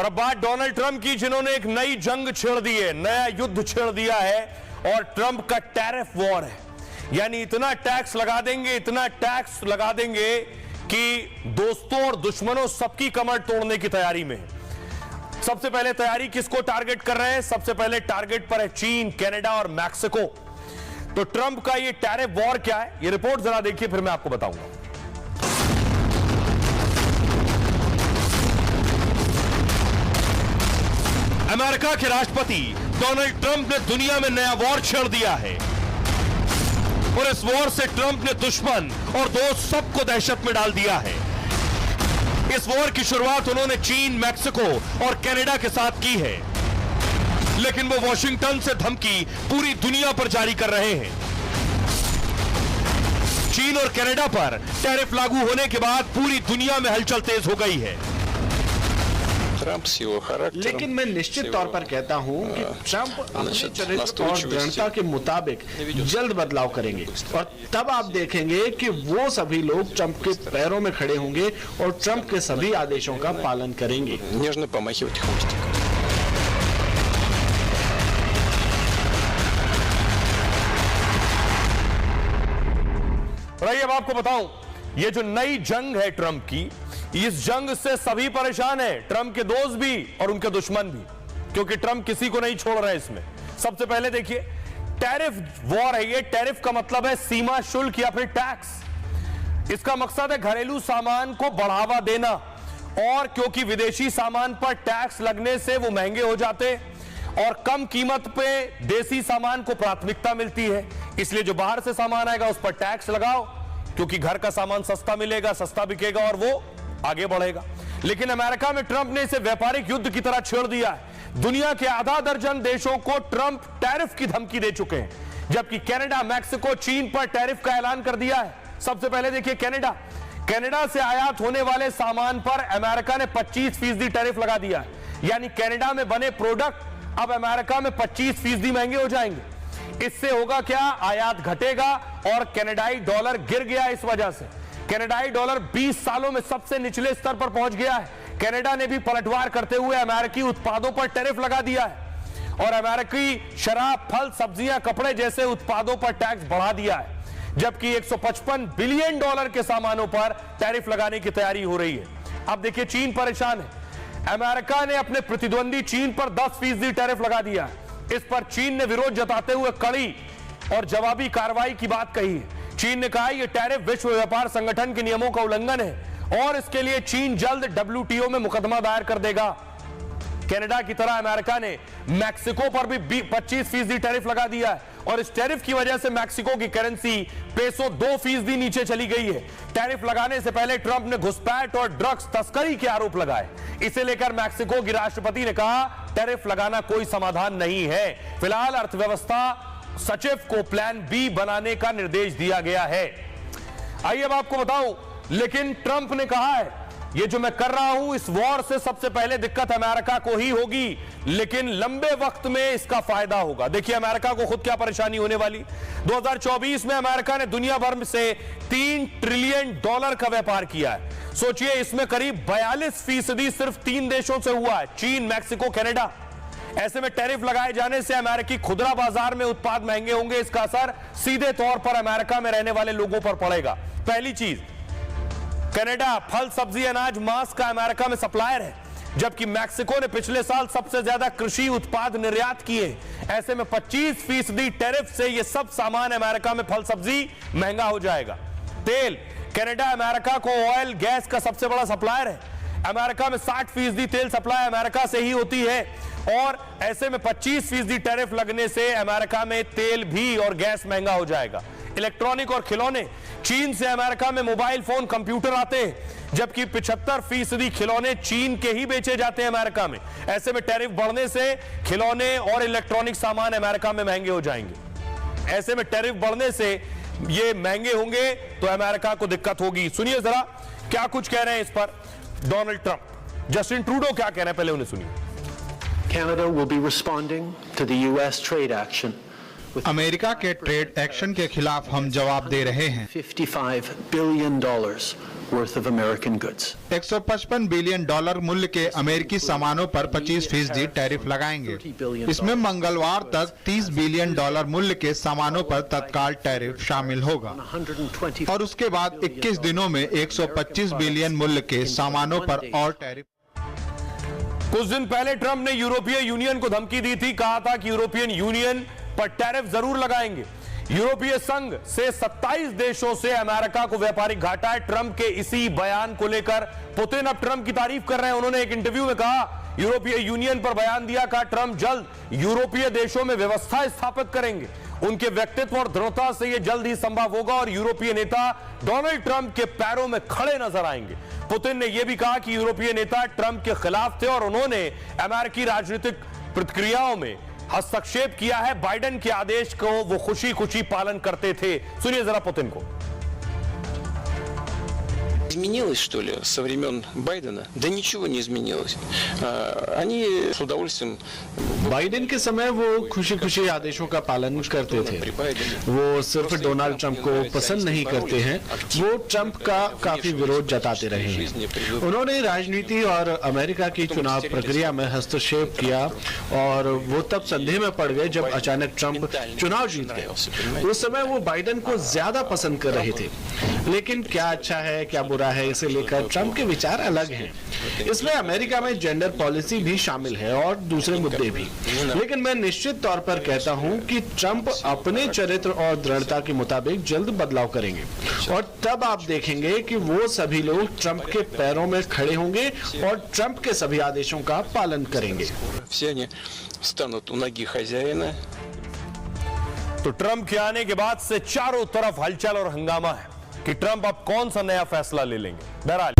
और अब बात डोनाल्ड ट्रंप की, जिन्होंने एक नई जंग छेड़ दी है, नया युद्ध छेड़ दिया है, और ट्रंप का टैरिफ वॉर है। यानी इतना टैक्स लगा देंगे, इतना टैक्स लगा देंगे कि दोस्तों और दुश्मनों सबकी कमर तोड़ने की तैयारी में। सबसे पहले तैयारी किसको टारगेट कर रहे हैं? सबसे पहले टारगेट पर है चीन, कनाडा और मैक्सिको। तो ट्रंप का ये टैरिफ वॉर क्या है, ये रिपोर्ट जरा देखिए, फिर मैं आपको बताऊंगा। अमेरिका के राष्ट्रपति डोनाल्ड ट्रंप ने दुनिया में नया वॉर छेड़ दिया है, और इस वॉर से ट्रंप ने दुश्मन और दोस्त सबको दहशत में डाल दिया है। इस वॉर की शुरुआत उन्होंने चीन, मैक्सिको और कनाडा के साथ की है, लेकिन वो वॉशिंगटन से धमकी पूरी दुनिया पर जारी कर रहे हैं। चीन और कनाडा पर टैरिफ लागू होने के बाद पूरी दुनिया में हलचल तेज हो गई है। लेकिन मैं निश्चित तौर पर कहता हूं कि ट्रंप अपने चरित्र और दृढ़ता के मुताबिक जल्द बदलाव करेंगे, और तब आप देखेंगे कि वो सभी लोग ट्रंप के पैरों में खड़े होंगे और ट्रंप के सभी आदेशों का पालन करेंगे। रही अब आपको बताऊं, ये जो नई जंग है ट्रंप की, इस जंग से सभी परेशान है, ट्रंप के दोस्त भी और उनके दुश्मन भी, क्योंकि ट्रंप किसी को नहीं छोड़ रहा है इसमें। सबसे पहले देखिए, टैरिफ वॉर है ये। टैरिफ का मतलब है सीमा शुल्क या फिर टैक्स। इसका मकसद है घरेलू सामान को बढ़ावा देना, और क्योंकि विदेशी सामान पर टैक्स लगने से वो महंगे हो जाते और कम कीमत पे देसी सामान को प्राथमिकता मिलती है, इसलिए जो बाहर से सामान आएगा उस पर टैक्स लगाओ, क्योंकि घर का सामान सस्ता मिलेगा, सस्ता बिकेगा और वो आगे बढ़ेगा। लेकिन अमेरिका में ट्रंप ने इसे व्यापारिक युद्ध की तरह छेड़ दिया है। दुनिया के आधा दर्जन देशों को ट्रंप टैरिफ की धमकी दे चुके हैं, जबकि कनाडा, मैक्सिको, चीन पर टैरिफ का ऐलान कर दिया है। सबसे पहले देखिए कनाडा से आयात होने वाले सामान पर अमेरिका ने 25% टैरिफ लगा दिया है। यानी कनाडा में बने प्रोडक्ट अब अमेरिका में 25% महंगे हो जाएंगे। इससे होगा क्या? आयात घटेगा और कनाडाई डॉलर गिर गया। इस वजह से कनाडाई डॉलर 20 सालों में सबसे निचले स्तर पर पहुंच गया है। कनाडा ने भी पलटवार करते हुए अमेरिकी उत्पादों पर टैरिफ लगा दिया है, और अमेरिकी शराब, फल, सब्जियां, कपड़े जैसे उत्पादों पर टैक्स बढ़ा दिया है, जबकि 155 बिलियन डॉलर के सामानों पर टैरिफ लगाने की तैयारी हो रही है। अब देखिए चीन परेशान है। अमेरिका ने अपने प्रतिद्वंदी चीन पर 10% टैरिफ लगा दिया है। इस पर चीन ने विरोध जताते हुए कड़ी और जवाबी कार्रवाई की बात कही है। चीन ने कहा यह टैरिफ विश्व व्यापार संगठन के नियमों का उल्लंघन है, और इसके लिए चीन जल्द WTO में मुकदमा दायर कर देगा। कनाडा की तरह अमेरिका ने मैक्सिको पर भी 25% टैरिफ लगा दिया है, और इस टैरिफ की वजह से मैक्सिको की करेंसी पेसो 2% नीचे चली गई है। टैरिफ लगाने से पहले ट्रंप ने घुसपैठ और ड्रग्स तस्करी के आरोप लगाए। इसे लेकर मैक्सिको की राष्ट्रपति ने कहा टैरिफ लगाना कोई समाधान नहीं है। फिलहाल अर्थव्यवस्था सचिव को प्लान बी बनाने का निर्देश दिया गया है। आइए अब आपको बताऊं, लेकिन ट्रंप ने कहा है ये जो मैं कर रहा हूं इस वॉर से सबसे पहले दिक्कत अमेरिका को ही होगी, लेकिन लंबे वक्त में इसका फायदा होगा। देखिए अमेरिका को खुद क्या परेशानी होने वाली। 2024 में अमेरिका ने दुनिया भर से $3 ट्रिलियन का व्यापार किया है। सोचिए इसमें करीब 42% सिर्फ 3 देशों से हुआ है, चीन, मैक्सिको, कनाडा। ऐसे में टैरिफ लगाए जाने से अमेरिकी खुदरा बाजार में उत्पाद महंगे होंगे। इसका असर सीधे तौर पर अमेरिका में रहने वाले लोगों पर पड़ेगा। पहली चीज, कनाडा फल, सब्जी, अनाज, मांस का अमेरिका में सप्लायर है, जबकि मैक्सिको ने पिछले साल सबसे ज्यादा कृषि उत्पाद निर्यात किए। ऐसे में 25% टैरिफ से यह सब सामान अमेरिका में फल, सब्जी महंगा हो जाएगा। तेल, कनाडा अमेरिका को ऑयल, गैस का सबसे बड़ा सप्लायर है। अमेरिका में 60% तेल सप्लाई अमेरिका से ही होती है, और ऐसे में 25% टैरिफ लगने से अमेरिका में तेल भी और गैस महंगा हो जाएगा। इलेक्ट्रॉनिक और खिलौने, चीन से अमेरिका में मोबाइल फोन, कंप्यूटर आते हैं, जबकि 75% खिलौने चीन के ही बेचे जाते हैं अमेरिका में। ऐसे में टैरिफ बढ़ने से खिलौने और इलेक्ट्रॉनिक सामान अमेरिका में महंगे हो जाएंगे। ऐसे में टैरिफ बढ़ने से ये महंगे होंगे तो अमेरिका को दिक्कत होगी। सुनिए जरा क्या कुछ कह रहे हैं इस पर डोनाल्ड ट्रंप। जस्टिन ट्रूडो क्या कह रहे हैं, पहले उन्हें सुनिए। Canada will be responding to the US trade action. America के ट्रेड एक्शन के खिलाफ हम जवाब दे रहे हैं। $55 billion worth of American goods. $155 billion मूल्य के अमेरिकी सामानों पर 25% टैरिफ लगाएंगे। इसमें मंगलवार तक $30 बिलियन मूल्य के सामानों पर तत्काल टैरिफ शामिल होगा और उसके बाद 21 दिनों में 125 बिलियन मूल्य के सामानों पर और टैरिफ। कुछ दिन पहले ट्रंप ने यूरोपीय यूनियन को धमकी दी थी, कहा था कि यूरोपियन यूनियन पर टैरिफ जरूर लगाएंगे। यूरोपीय संघ से 27 देशों से अमेरिका को व्यापारिक घाटा है। ट्रंप के इसी बयान को लेकर पुतिन अब ट्रंप की तारीफ कर रहे हैं। उन्होंने एक इंटरव्यू में कहा, यूरोपीय यूनियन पर बयान दिया, कहा ट्रंप जल्द यूरोपीय देशों में व्यवस्था स्थापित करेंगे। उनके व्यक्तित्व और दृढ़ता से यह जल्द ही संभव होगा और यूरोपीय नेता डोनाल्ड ट्रंप के पैरों में खड़े नजर आएंगे। पुतिन ने यह भी कहा कि यूरोपीय नेता ट्रंप के खिलाफ थे और उन्होंने अमेरिकी राजनीतिक प्रतिक्रियाओं में हस्तक्षेप किया है। बाइडेन के आदेश को वो खुशी खुशी पालन करते थे। सुनिए जरा पुतिन को। Изменилось, что ли, со времен Байдена? Да ничего не изменилось. Они с удовольствием... बाइडेन के समय वो खुशी खुशी आदेशों का पालन करते थे। वो सिर्फ डोनाल्ड ट्रंप को पसंद नहीं करते हैं, वो ट्रंप का काफी विरोध जताते रहे हैं। उन्होंने राजनीति और अमेरिका की चुनाव प्रक्रिया में हस्तक्षेप किया और वो तब संदेह में पड़ गए जब अचानक ट्रंप चुनाव जीत गए। उस समय वो बाइडेन को ज्यादा पसंद कर रहे थे, लेकिन क्या अच्छा है क्या बुरा है, इसे लेकर ट्रंप के विचार अलग हैं। इसमें अमेरिका में जेंडर पॉलिसी भी शामिल है और दूसरे मुद्दे भी। लेकिन मैं निश्चित तौर पर कहता हूं कि ट्रंप अपने चरित्र और दृढ़ता के मुताबिक जल्द बदलाव करेंगे और तब आप देखेंगे कि वो सभी लोग ट्रंप के पैरों में खड़े होंगे और ट्रंप के सभी आदेशों का पालन करेंगे। तो ट्रंप के आने के बाद से चारों तरफ हलचल और हंगामा है कि ट्रंप अब कौन सा नया फैसला ले लेंगे। बहरहाल